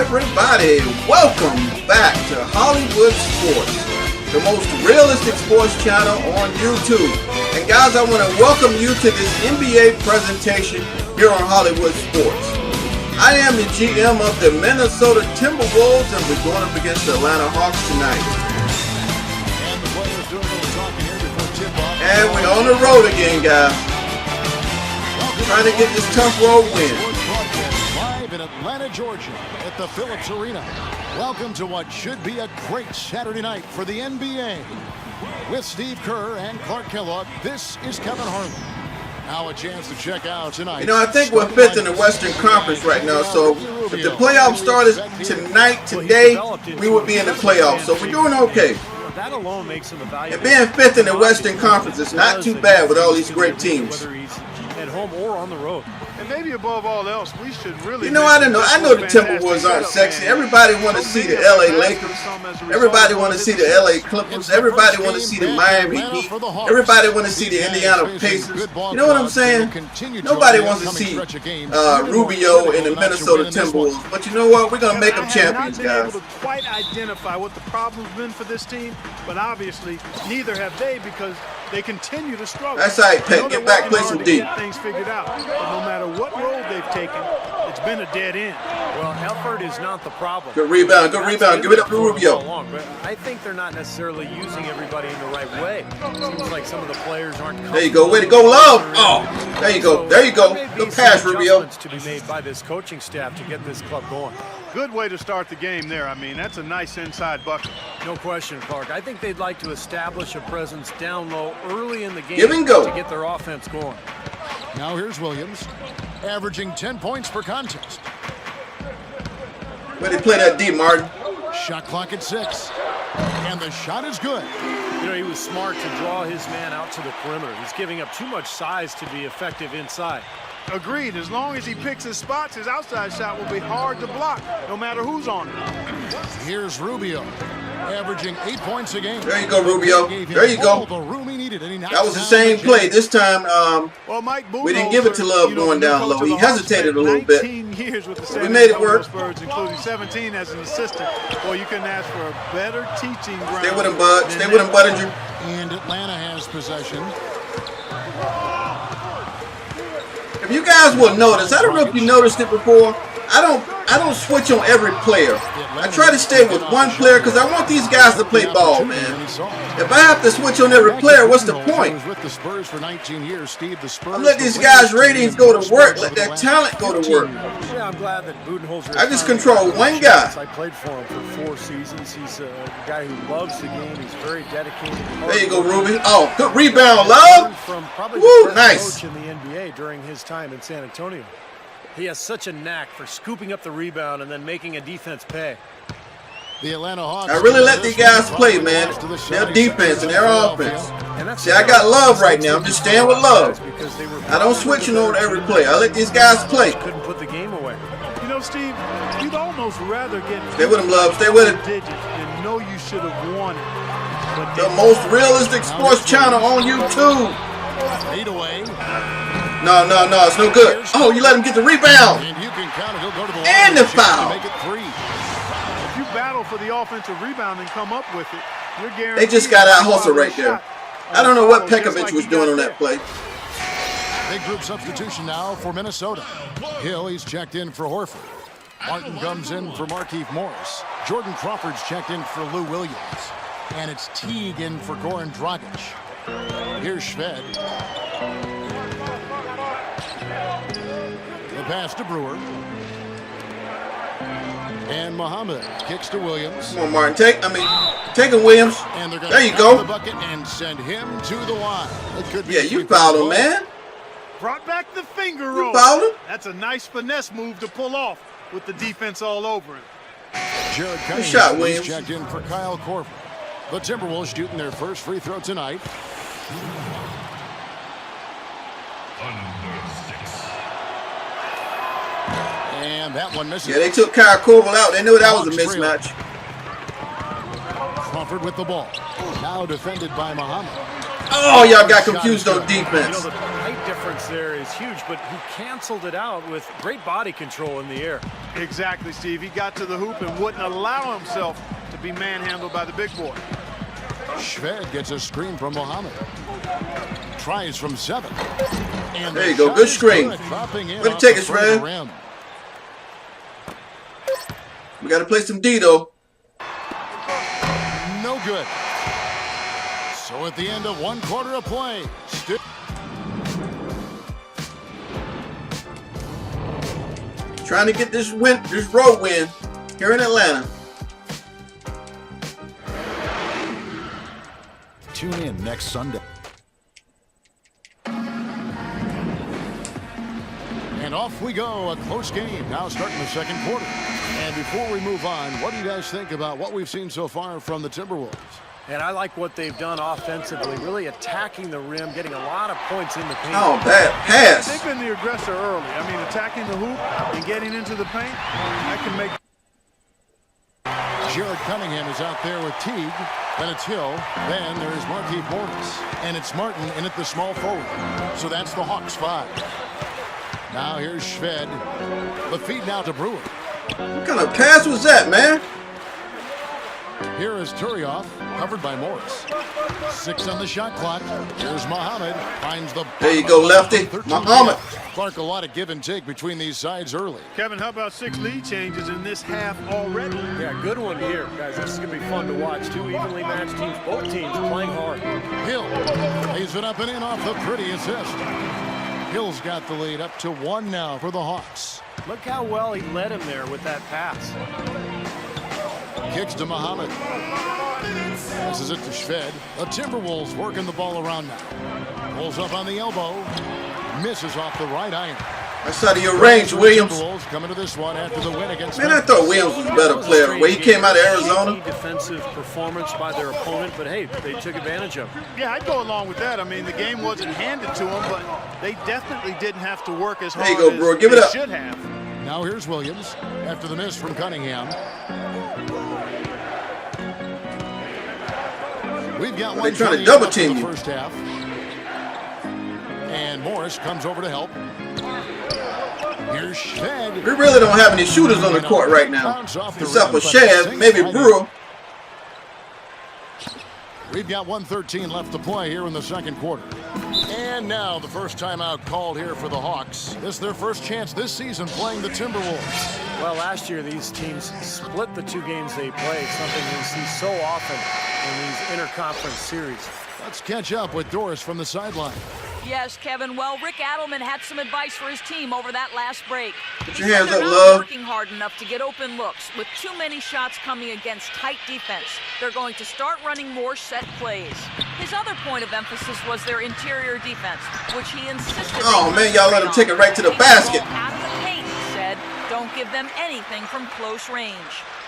everybody, welcome back to Hollywood Sports, the most realistic sports channel on YouTube. And guys, I want to welcome you to this NBA presentation here on Hollywood Sports. I am the GM of the Minnesota Timberwolves, and we're going up against the Atlanta Hawks tonight. And we're on the road again, guys. Trying to get this tough road win. In Atlanta, Georgia, at the Phillips Arena. Welcome to what should be a great Saturday night for the NBA. With Steve Kerr and Clark Kellogg, this is Kevin Harlan. Now a chance to check out tonight. You know, I think we're fifth in the Western Conference right now, so if the playoffs started tonight, today, we would be in the playoffs. So we're doing okay. That alone makes him a valuable. And being fifth in the Western Conference is not too bad with all these great teams. Whether he's at home or on the road. And maybe above all else, we should really. You know, I don't know. I know the Timberwolves aren't sexy. Everybody want to see the LA Lakers. Everybody want to see the LA Clippers. Everybody want to see the Miami Heat. Everybody want to see the Indiana Pacers. You know what I'm saying? Nobody wants to see Rubio and the Minnesota Timberwolves. But you know what? We're gonna make them champions, guys. To quite identify what the problem's been for this team, but obviously neither have they because they continue to struggle. That's all right, Pet. Get back, play some D. Things figured out. But no matter what road they've taken, it's been a dead end. Well, effort is not the problem. Good rebound, good rebound. Give it up to Rubio. But I think they're not necessarily using everybody in the right way. It seems like some of the players aren't. There you go. Way to go, Love. Oh, there you go. There you go. Good pass, Rubio. To be made by this coaching staff to get this club going. Good way to start the game there. I mean, that's a nice inside bucket. No question, Clark. I think they'd like to establish a presence down low early in the game Give and go to get their offense going. Now here's Williams, averaging 10 points per contest. Where they play that D, Martin? Shot clock at 6. And the shot is good. You know, he was smart to draw his man out to the perimeter. He's giving up too much size to be effective inside. Agreed. As long as he picks his spots, his outside shot will be hard to block, no matter who's on it. Here's Rubio, averaging 8 points a game. There you go, Rubio. There you go. That was the same play. This time, we didn't give it to Love going down low. He hesitated a little bit. We made it work. Including 17 as an assistant. Well, you couldn't ask for a better teaching ground. Stay with him, Bud. Stay with him, Budinger. And Atlanta has possession. If you guys will notice, I don't know if you noticed it before. I don't switch on every player. I try to stay with one player because I want these guys to play ball, man. If I have to switch on every player, what's the point? I let these guys' ratings go to work. Let their talent go to work. Yeah, I'm glad that Budenholzer. I just control one guy. I played for him for 4 seasons. He's a guy who loves the game. He's very dedicated. There you go, Ruby. Oh, good rebound, Love. From probably Woo, the best nice. coach in the NBA during his time in San Antonio. He has such a knack for scooping up the rebound and then making a defense pay. The Atlanta Hawks. I really let these guys play, man. Their defense and their offense. See, I got Love right now. I'm just staying with Love. I don't switch on every play. I let these guys play. Couldn't put the game away. You know, Steve, you'd almost rather get. Stay with him, Love. Stay with him. Digits and know you should have won it. The most realistic sports channel on YouTube. 8 away. No, it's no good. Oh, you let him get the rebound. And you can count it. He'll go to the And the foul. Make it 3. If you battle for the offensive rebound and come up with it, you're guaranteed. They just got out hustle right there. I don't know what Pekovic was doing on that play. Big group substitution now for Minnesota. Hill, he's checked in for Horford. Martin comes in for Markieff Morris. Jordan Crawford's checked in for Lou Williams. And it's Teague in for Goran Dragic. Here's Shved. The pass to Brewer. And Muhammad kicks to Williams. Come on, Martin. Take him, Williams. And they're there you go. go. The bucket and send him to the line. Yeah, you fouled him, man. Brought back the finger roll. You fouled him. That's a nice finesse move to pull off with the defense all over it. Jared Good shot, Williams. Checked in for Kyle Korver. The Timberwolves shooting their first free throw tonight. And that one misses. Yeah, they took Kyle Korver out. They knew that was a mismatch. Crawford with the ball. Now defended by Muhammad. Oh, y'all got confused on defense. The height difference there is huge, but he canceled it out with great body control in the air. Exactly, Steve. He got to the hoop and wouldn't allow himself to be manhandled by the big boy. Shved gets a screen from Muhammad. Tries from 7. And there you go. Good screen. Way to take it, Shved. We got to play some D, though. No good. So at the end of 1 quarter of play, trying to get this road win here in Atlanta. Tune in next Sunday. And off we go, a close game now starting the second quarter. And before we move on, what do you guys think about what we've seen so far from the Timberwolves? And I like what they've done offensively, really attacking the rim, getting a lot of points in the paint. Oh, bad pass. They've been the aggressor early. I mean, attacking the hoop and getting into the paint, that can make... Jared Cunningham is out there with Teague. Then it's Hill. Then there's Markieff Morris. And it's Martin in at the small forward. So that's the Hawks 5. Now here's Shved. The feed now to Brewer. What kind of pass was that, man? Here is Turioff, covered by Morris. 6 on the shot clock. Here's Muhammad. Finds the... There you go, lefty. Muhammad. Clark, a lot of give and take between these sides early. Kevin, how about 6 lead changes in this half already? Yeah, good one here. Guys, this is going to be fun to watch. 2 evenly matched teams, both teams playing hard. Hill lays it up and in off the pretty assist. Hill's got the lead up to 1 now for the Hawks. Look how well he led him there with that pass. Kicks to Muhammad. Passes it to Shved. The Timberwolves working the ball around now. Pulls up on the elbow. Misses off the right iron. That's out of your range, Williams. Timberwolves coming to this one after the win against... Man, I thought Williams was a better player the way he came out of Arizona. Defensive performance by their opponent, but hey, they took advantage of it. Yeah, I'd go along with that. I mean, the game wasn't handed to them, but they definitely didn't have to work as hard as Give it up. They should have. Now here's Williams after the miss from Cunningham. We've got one trying to double team in the you. first half. And Morris comes over to help. Here's Shved. We really don't have any shooters on the court right now. Except for Shad, maybe Brewer. We've got 1:13 left to play here in the second quarter. And now the first timeout called here for the Hawks. This is their first chance this season playing the Timberwolves. Well, last year these teams split the 2 games they played, something we see so often in these interconference series. Let's catch up with Doris from the sideline. Yes, Kevin. Well, Rick Adelman had some advice for his team over that last break. Put He your said hands they're up, not love. working hard enough to get open looks. With too many shots coming against tight defense, they're going to start running more set plays. His other point of emphasis was their interior defense, which he insisted. Oh, man, y'all let him take it right to the basket. At the paint, he said. Don't give them anything from close range.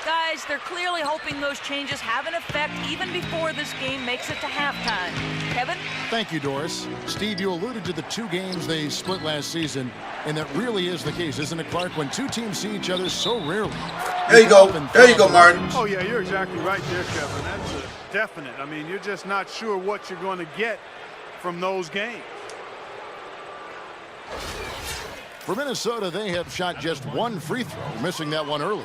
Guys, they're clearly hoping those changes have an effect even before this game makes it to halftime. Kevin? Thank you, Doris. Steve, you alluded to the 2 games they split last season, and that really is the case, isn't it, Clark? When 2 teams see each other so rarely. There you go. There you go, Martin. Oh, yeah, you're exactly right there, Kevin. That's definite. I mean, you're just not sure what you're going to get from those games. For Minnesota, they have shot just 1 free throw, missing that one earlier.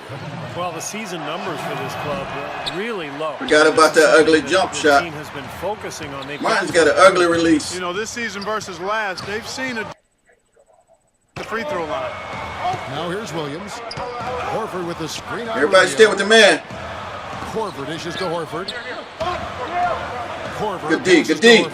Well, the season numbers for this club are really low. Forgot about that ugly jump shot. The team has been focusing on making... Martin's got an ugly release. You know, this season versus last, they've seen the free throw line. Now here's Williams. Horford with the screen. Everybody stay with the man. Horford dishes to Horford. Horford. Good D, good D.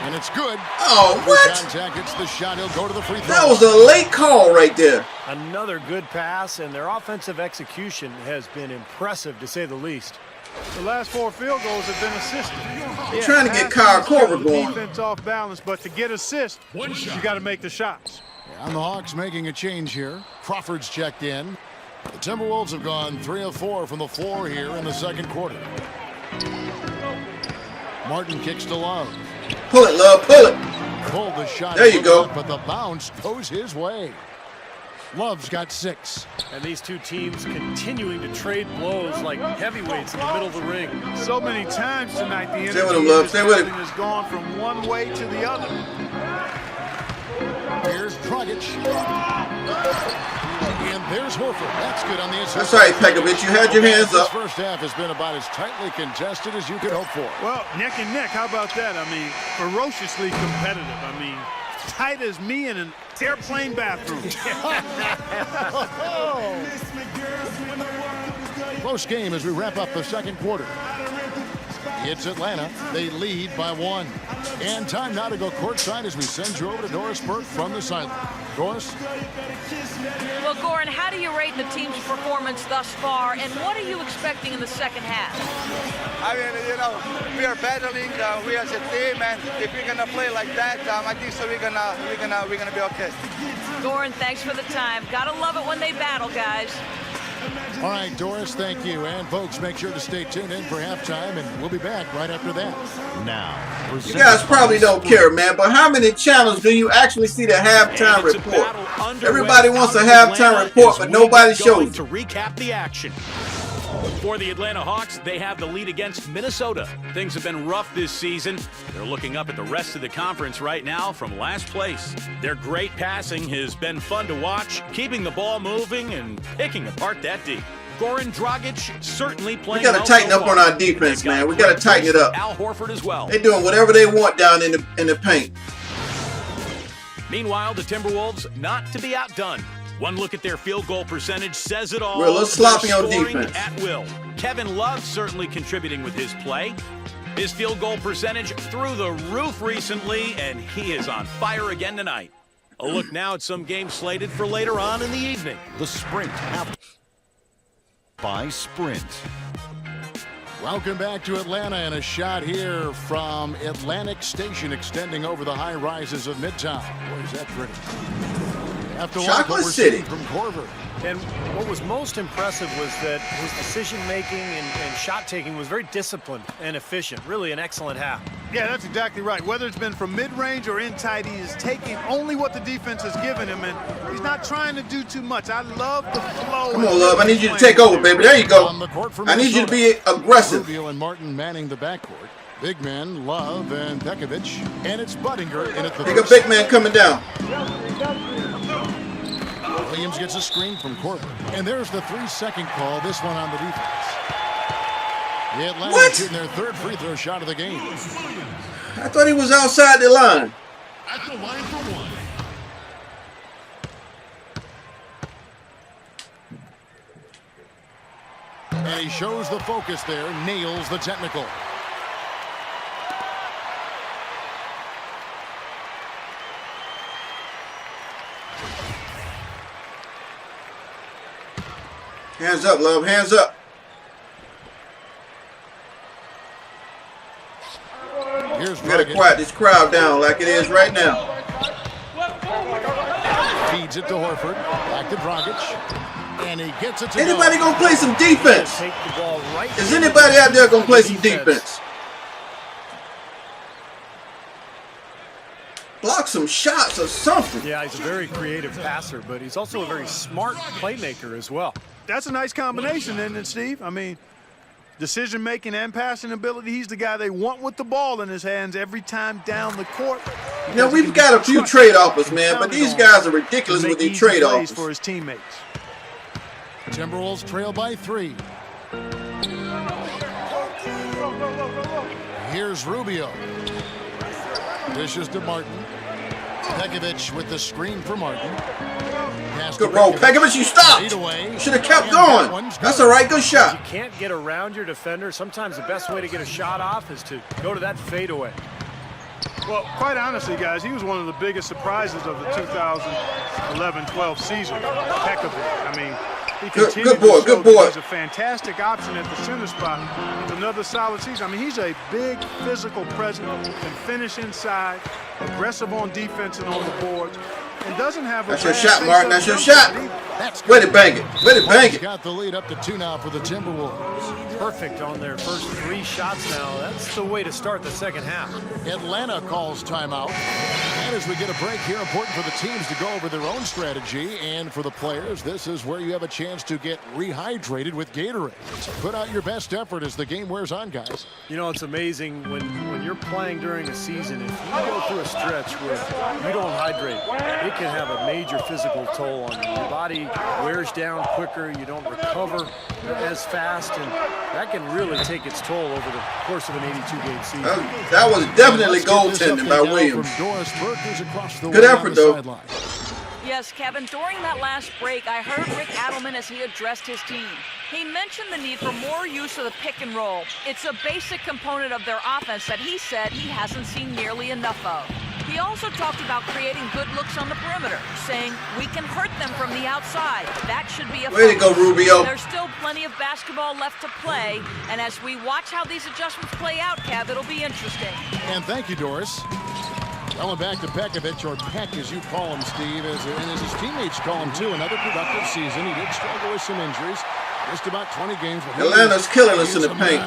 And it's good. Oh, what? Contact, it's the shot. He'll go to the free throw. That was a late call right there. Another good pass, and their offensive execution has been impressive, to say the least. The last 4 field goals have been assisted. They're trying to get Kyle Korver going. Defense off balance, but to get assists, you got to make the shots. And the Hawks making a change here. Crawford's checked in. The Timberwolves have gone 3 of 4 from the floor here in the second quarter. Martin kicks to Love. Pull it, Love, pull it. Pulled the shot. There you go. But the bounce goes his way. Love's got 6. And these two teams continuing to trade blows like heavyweights in the middle of the ring. So many times tonight, the energy Stay with him, Love. Stay with him. has gone from one way to the other. Here's Dragic. And there's Horford. That's good on the inside. That's right, Pekovic. You had your hands This up. first half has been about as tightly contested as you could hope for. Well, neck and neck, how about that? I mean, ferociously competitive. I mean, tight as me in an airplane bathroom. Close game as we wrap up the second quarter. It's Atlanta. They lead by 1. And time now to go courtside as we send you over to Doris Burke from the sideline. Doris? Well, Goran, how do you rate the team's performance thus far, and what are you expecting in the second half? I mean, you know, we are battling. We as a team, and if we're gonna play like that, I think so. We're gonna be okay. Goran, thanks for the time. Gotta love it when they battle, guys. All right, Doris, thank you. And folks, make sure to stay tuned in for halftime, and we'll be back right after that. Now, You guys probably don't care, man, but how many channels do you actually see the halftime report? Everybody wants a halftime report, but nobody shows to recap the action. For the Atlanta Hawks, they have the lead against Minnesota. Things have been rough this season. They're looking up at the rest of the conference right now from last place. Their great passing has been fun to watch, keeping the ball moving and picking apart that D. Goran Dragic certainly playing. We got to tighten up on our defense, man. We got to tighten it up. Al Horford as well. They're doing whatever they want down in the paint. Meanwhile, the Timberwolves not to be outdone. One look at their field goal percentage says it all. We're a little sloppy They're on scoring defense. at will. Kevin Love certainly contributing with his play. His field goal percentage through the roof recently, and he is on fire again tonight. A look now at some games slated for later on in the evening. The Sprint half by Sprint. Welcome back to Atlanta, and a shot here from Atlantic Station extending over the high rises of Midtown. Boy, is that pretty. After Chocolate City. From Corver. And what was most impressive was that his decision-making and shot-taking was very disciplined and efficient. Really an excellent half. Yeah, that's exactly right. Whether it's been from mid-range or in tight, he is taking only what the defense has given him, and he's not trying to do too much. I love the flow. Come on, Love. I need you to take over, baby. There you go. On the court for I need you to be Minnesota. aggressive. Rubio and Martin manning the backcourt. Big men, Love and Pekovic. And it's Buttinger in at the Big a big man coming down. Williams gets a screen from Corver. And there's the 3-second call, this one on the defense. The Atlanta What? shooting their third free throw shot of the game. I thought he was outside the line. At the line for one. And he shows the focus there, nails the technical. Hands up, Love. Hands up. Here's We got to Dragic. quiet this crowd down like it is right now. Feeds it to Horford. Back to Dragic. And he gets it to Anybody go. gonna play some defense? Take the ball right. Is anybody out there gonna play some defense? Block some shots or something. Yeah, he's a very creative passer, but he's also a very smart playmaker as well. That's a nice combination, isn't it, Steve? I mean, decision-making and passing ability. He's the guy they want with the ball in his hands every time down the court. You know, we've got a few trade offers, man, but these guys are ridiculous with these trade offers. For his teammates. Timberwolves trail by 3. Here's Rubio. Dishes to Martin. Pekovic with the screen for Martin. Pass to Good roll, Pekovic. You stopped. Lead away. Should have kept And that going. one's That's good. all right. Good You shot. can't get around your defender. Sometimes the best way to get a shot off is to go to that fadeaway. Well, quite honestly, guys, he was one of the biggest surprises of the 2011-12 season. Pekovic. I mean, he Good continued boy, to show good boy. that he's a fantastic option at the center spot. Another solid season. I mean, he's a big physical presence, can finish inside, aggressive on defense and on the boards. and doesn't have a That's your bad shot, face Mark. of That's your jump shot. shot either. That's Way to bang it. Way to bang it. got the lead up to 2 now for the Timberwolves. Perfect on their first 3 shots now. That's the way to start the second half. Atlanta calls timeout. And as we get a break here, important for the teams to go over their own strategy. And for the players, this is where you have a chance to get rehydrated with Gatorade. So put out your best effort as the game wears on, guys. You know, it's amazing when you're playing during a season, if you go through a stretch where you don't hydrate, it can have a major physical toll on you. Your body wears down quicker, you don't recover as fast, and that can really take its toll over the course of an 82-game season. That was definitely goaltending by Williams. Good effort, though. Yes, Kevin, during that last break, I heard Rick Adelman as he addressed his team. He mentioned the need for more use of the pick and roll. It's a basic component of their offense that he said he hasn't seen nearly enough of. He also talked about creating good looks on the perimeter, saying we can hurt them from the outside. That should be a Way to go, Rubio. There's still plenty of basketball left to play, and as we watch how these adjustments play out, Kev, it'll be interesting. And thank you, Doris. Going back to Pekovic, or Peck as you call him, Steve, and as his teammates call him too, another productive season. He did struggle with some injuries. Just about 20 games. Atlanta's killing us in the paint.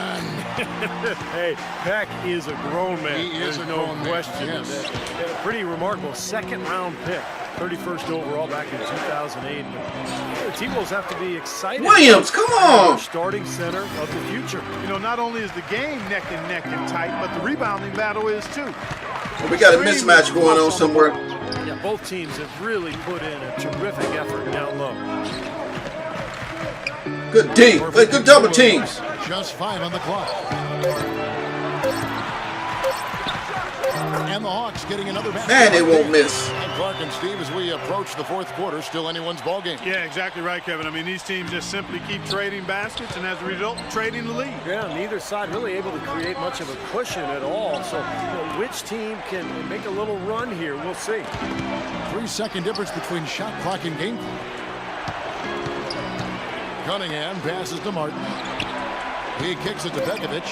Hey, Peck is a grown man. He is There's a no grown man, question. yes. And a pretty remarkable second-round pick, 31st overall back in 2008. But the T-Wolves have to be excited. Williams, come on! Starting center of the future. You know, not only is the game neck and tight, but the rebounding battle is too. We got a mismatch going on somewhere. Yeah, both teams have really put in a terrific effort down low. Good D. Good double teams. Just 5 on the clock. And the Hawks getting another basket. Man, they won't miss. And Clark and Steve, as we approach the fourth quarter, still anyone's ball game. Yeah, exactly right, Kevin. I mean, these teams just simply keep trading baskets, and as a result, trading the lead. Yeah, neither side really able to create much of a cushion at all. So, which team can make a little run here? We'll see. 3-second difference between shot clock and game clock. Cunningham passes to Martin. He kicks it to Pekovic.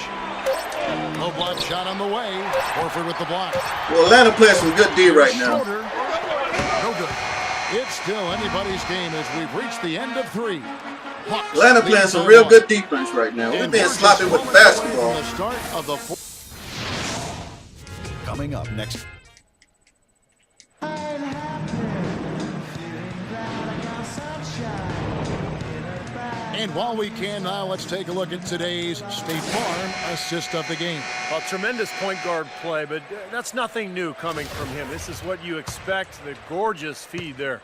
No block shot on the way. Horford with the block. Well, Atlanta playing some good D right now. Shorter. No good. It's still anybody's game as we've reached the end of 3. Hawks Atlanta playing some real good defense right now. We're being sloppy with the basketball. The start of the Coming up next. And while we can now, let's take a look at today's State Farm assist of the game. Well, tremendous point guard play, but that's nothing new coming from him. This is what you expect, the gorgeous feed there.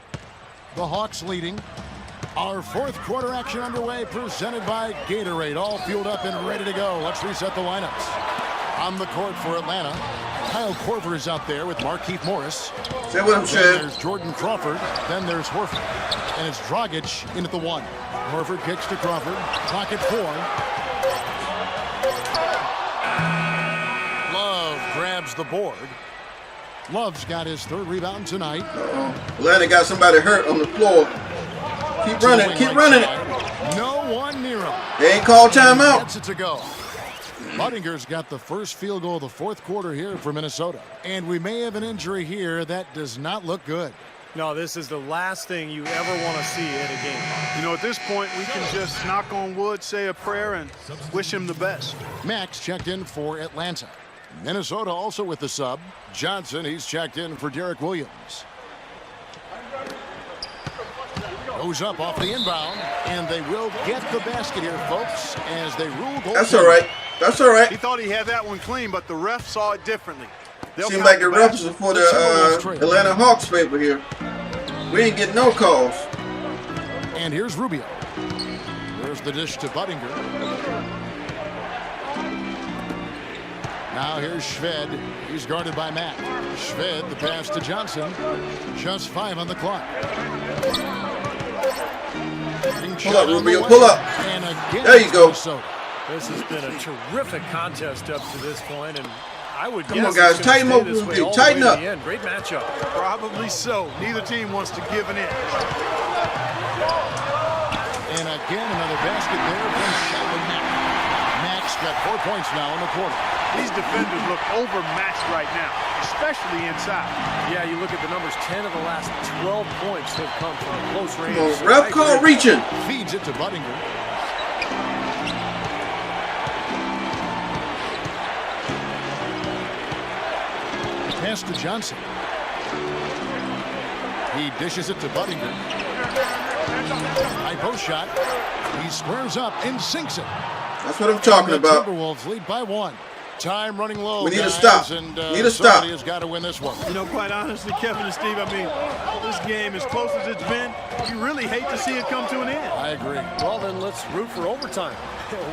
The Hawks leading. Our fourth quarter action underway, presented by Gatorade. All fueled up and ready to go. Let's reset the lineups. On the court for Atlanta, Kyle Korver is out there with Markieff Morris. Say what I'm Then saying. there's Jordan Crawford. Then there's Horford. And it's Dragic in at the 1. Horford kicks to Crawford. Clock at 4. Love grabs the board. Love's got his 3rd rebound tonight. Atlanta got somebody hurt on the floor. Keep running. Keep running it. No one near him. They ain't called timeout. Gets it to go. Buttinger's got the first field goal of the fourth quarter here for Minnesota. And we may have an injury here that does not look good. No, this is the last thing you ever want to see in a game. You know, at this point, we can just knock on wood, say a prayer, and wish him the best. Max checked in for Atlanta. Minnesota also with the sub. Johnson, he's checked in for Derek Williams. Goes up off the inbound, and they will get the basket here, folks, as they rule goal. That's all right. That's all right. He thought he had that one clean, but the ref saw it differently. They'll Seems count like the the refs are for the Atlanta Hawks favor here. We ain't getting no calls. And here's Rubio. There's the dish to Buttinger. Now here's Shved. He's guarded by Matt. Shved, the pass to Johnson. Just 5 on the clock. Pull up, Rubio. Pull up. And again, there you go. Minnesota. This has been a terrific contest up to this point, and I would Come guess on, guys. it's gonna Tighten stay up, this way Rubio. all the Tighten way to up. the end. Great matchup. Probably so. Neither team wants to give an inch. And again, another basket there from Shelby Mack. Mack's got 4 points now in the quarter. These defenders look overmatched right now, especially inside. Yeah, you look at the numbers, 10 of the last 12 points have come from close range. Come on, ref call reaching. Feeds it to Budinger. Pass to Johnson. He dishes it to Budinger. High post shot. He squares up and sinks it. That's what I'm talking about. Timberwolves lead by 1. Time running low. We need guys, to stop. And, need to stop. Somebody has got to win this one. You know, quite honestly, Kevin and Steve, I mean, this game, as close as it's been, you really hate to see it come to an end. I agree. Well, then let's root for overtime.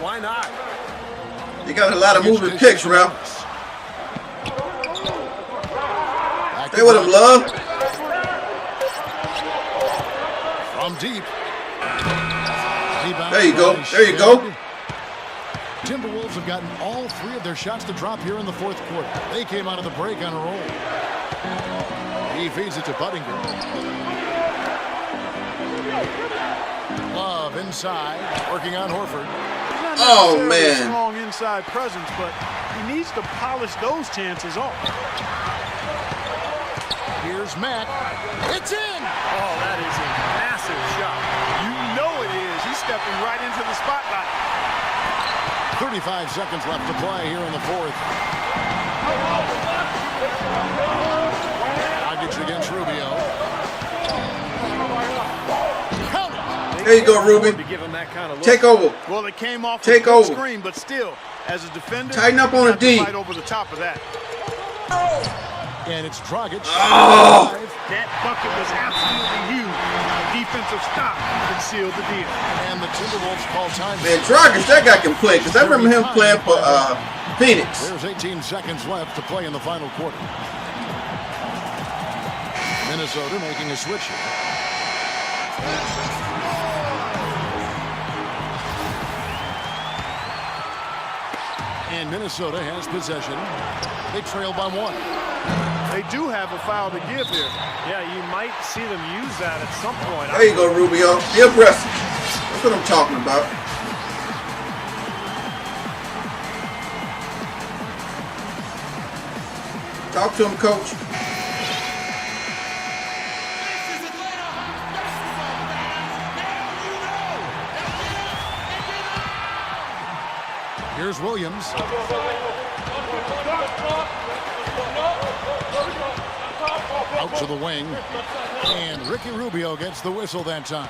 Why not? You got a lot of moving picks, Ralph. Stay with him, love. From deep. There you go. There you go. Timberwolves have gotten all 3 of their shots to drop here in the 4th quarter. They came out of the break on a roll. He feeds it to Budinger. Love inside, working on Horford. Oh, A man. strong inside presence, but he needs to polish those chances off. Here's Mack. It's in! Oh, that is a massive shot. You know it is. He's stepping right into the spotlight. 35 seconds left to play here in the 4th. Dragic against Rubio. Count it. There you go, Ruby. To give him that kind of look. Take over. Well, it came off Take a good over. screen, but still, as a defender, Tighten up on you a have to D. fight over the top of that. And it's Dragic. Oh! That bucket was absolutely huge. A defensive stop could seal the deal. And the Timberwolves call time. Man, Dragic, that guy can play, because I remember him playing for Phoenix. There's 18 seconds left to play in the final quarter. Minnesota making a switch here. And Minnesota has possession. They trail by 1. They do have a foul to give here. Yeah, you might see them use that at some point. There you go, Rubio. Be aggressive. That's what I'm talking about. Talk to him, coach. Here's Williams. Out to the wing. And Ricky Rubio gets the whistle that time.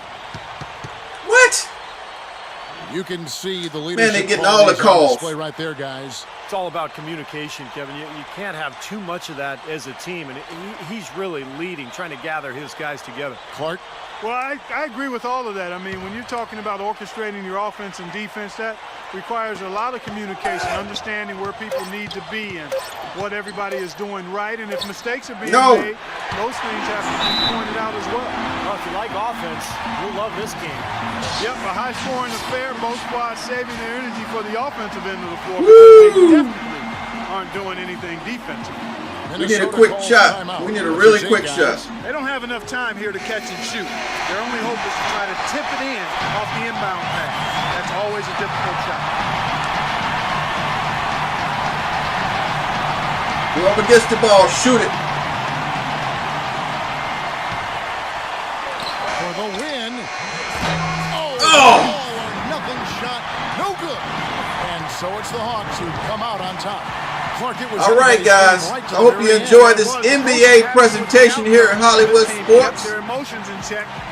What? You can see the leadership. Man, they getting all the calls. Display right there, guys. It's all about communication, Kevin. You can't have too much of that as a team, and he's really leading, trying to gather his guys together. Clark. Well, I agree with all of that. I mean, when you're talking about orchestrating your offense and defense, that requires a lot of communication, understanding where people need to be and what everybody is doing right. And if mistakes are being made, those things have to be pointed out as well. Well, if you like offense, you'll love this game. Yep, a high-scoring affair, both squads saving their energy for the offensive end of the floor because they definitely aren't doing anything defensively. We need a quick shot. We need a really quick shot. They don't have enough time here to catch and shoot. Their only hope is to try to tip it in off the inbound pass. That's always a difficult shot. Whoever gets the ball, shoot it. For the win. Oh! Nothing shot. No good. And so it's the Hawks who come out on top. Clark, it was all right, guys. I hope you enjoyed this NBA presentation here at Hollywood Sports.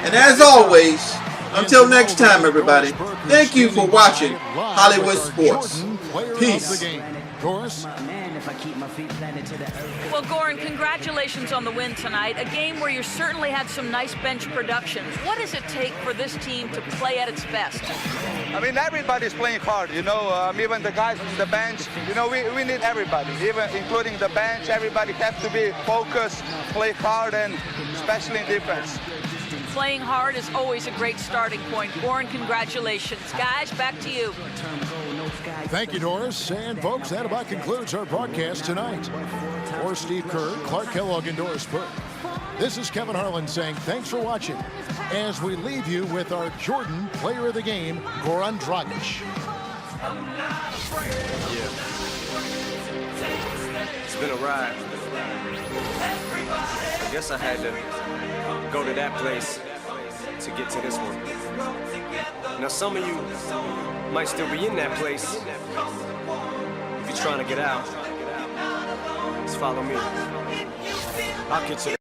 And as always, until next time, everybody, thank you for watching Hollywood Sports. Peace. Well, Goran, congratulations on the win tonight. A game where you certainly had some nice bench production. What does it take for this team to play at its best? I mean, everybody's playing hard, you know, even the guys on the bench. You know, we need everybody, even including the bench. Everybody has to be focused, play hard, and especially in defense. Playing hard is always a great starting point. Goran, congratulations. Guys, back to you. Thank you, Doris. And, folks, that about concludes our broadcast tonight. For Steve Kerr, Clark Kellogg, and Doris Burke, this is Kevin Harlan saying thanks for watching as we leave you with our Jordan Player of the Game, Goran Dragic. been a ride. I guess I had to go to that place to get to this one. Now some of you might still be in that place. If you're trying to get out, just follow me. I'll get you there.